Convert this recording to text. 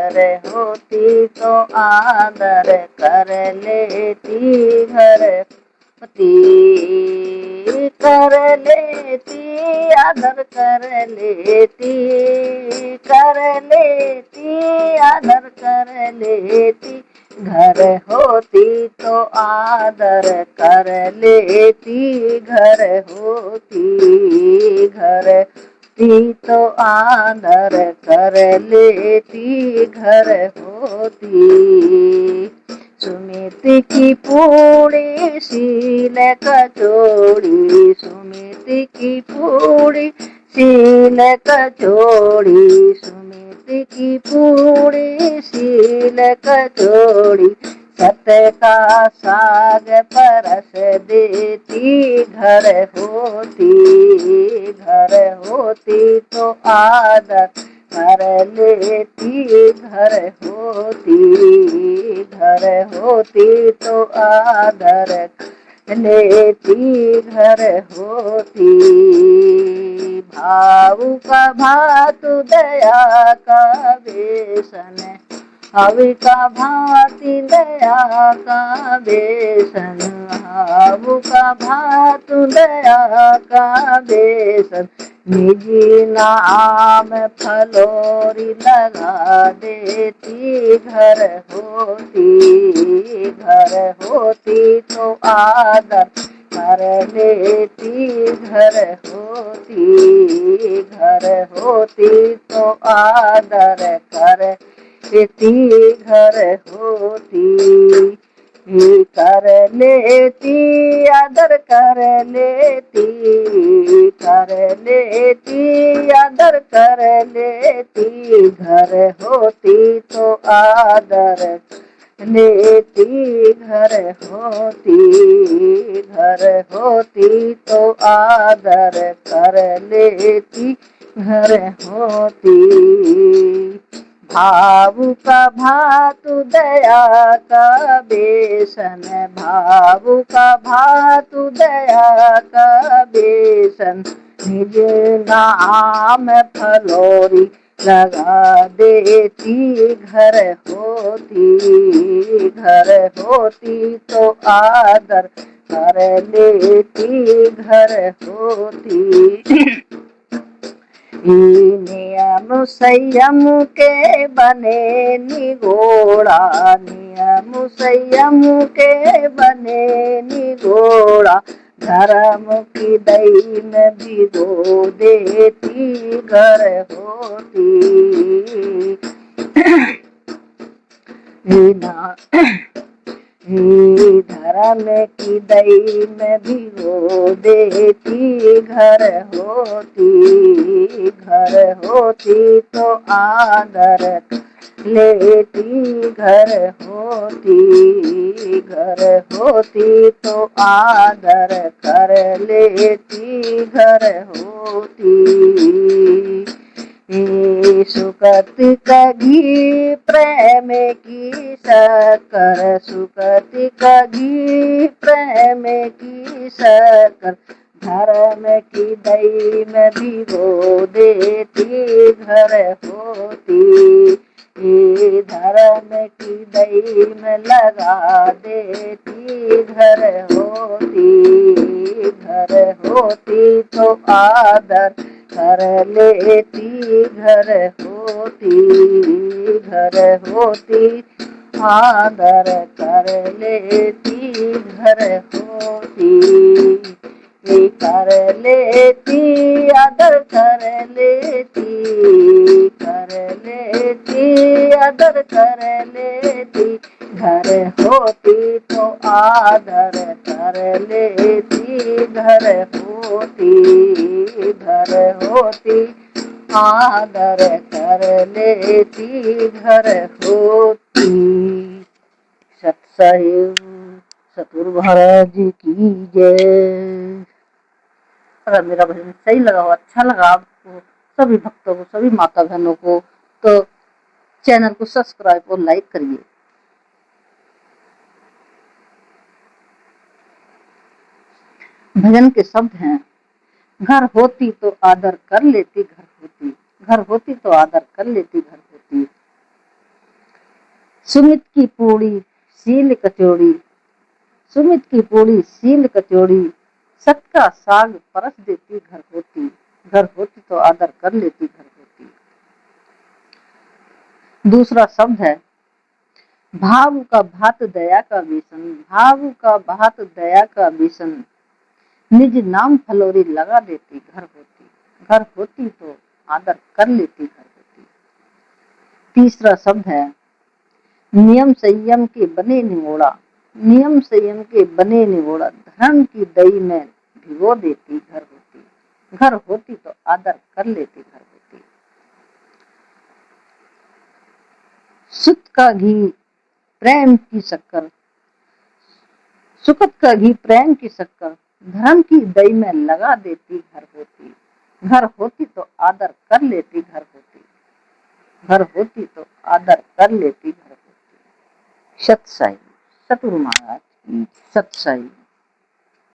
घर होती तो आदर कर लेती, घर होती कर लेती, आदर कर लेती, कर लेती, आदर कर लेती, घर होती तो आदर कर लेती, घर होती, घर होती तो आदर कर लेती, घर होती। सुमिति की पूरी शील कचौड़ी, सुमिति की पूरी शील कचौड़ी, सुमिति की पूरी शील कचौड़ी, सत्य का साग परस देती, घर होती, घर होती तो आदर कर लेती, घर होती, घर होती तो आदर लेती, घर होती। भाव का भातु दया का बेसन, हवि का भांति दया का बेसन, हाव का भातु दया का बेसन, निजी नाम फलोरी लगा देती, घर होती, घर होती तो आदर कर लेती, घर होती, घर होती तो आदर कर लेती, घर होती, कर लेती, आदर कर लेती, कर लेती, आदर कर लेती, घर होती तो आदर लेती, घर होती, घर होती तो आदर कर लेती, घर होती। भाव का भातु दया का बेसन, भाव का भातु दया का बेसन, निज नाम फलोरी लगा देती, घर होती, घर होती तो आदर कर लेती, घर होती। नियम संयम के बने निगोड़ा, नियम संयम के बने निगोड़ा, धर्म की दही में भिगो देती, घर होती, धर्म की दही में भिगो देती, घर होती, घर होती तो आदर लेती, घर होती, घर होती तो आदर कर लेती, घर होती। सुकत कभी प्रेम की शक्कर, सुकत कभी प्रेम की शक्कर, धर्म की दही में भिगो देती, घर होती, धर्म की दही में लगा देती, घर होती, घर होती तो आदर कर लेती, घर होती, घर होती आदर कर लेती, घर होती, कर लेती, आदर कर लेती, कर लेती, आदर कर लेती, घर होती तो आदर कर लेती, घर होती, घर होती आदर कर लेती, घर होती। सत्संग सतगुरु महाराज जी की जय। अगर मेरा भजन सही लगा हो, अच्छा लगा आपको, सभी भक्तों को, सभी माता बहनों को, तो चैनल को सब्सक्राइब और लाइक करिए। भजन के शब्द हैं, घर होती तो आदर कर लेती, घर होती, घर होती तो आदर कर लेती, घर होती। सुमित की पूड़ी सील कचौड़ी, सुमित की पूड़ी सील कचौड़ी, सत का साग परस देती घर होती तो आदर कर लेती घर होती। दूसरा शब्द है भाव का भात दया का बेसन, भाव का भात दया का बेसन, निज नाम फलोरी लगा देती घर होती तो आदर कर लेती घर होती। तीसरा शब्द है नियम संयम के बने निगोड़ा, नियम संयम के बने निगोड़ा, धर्म की दई में भिगो देती घर होती तो आदर कर लेती घर होती। सुत का घी प्रेम की शक्कर, सुकत का घी प्रेम की शक्कर, धर्म की दई में लगा देती घर होती तो आदर कर लेती घर होती तो आदर कर लेती घर होती। सत्साई सतगुरु महाराज की सत्साई।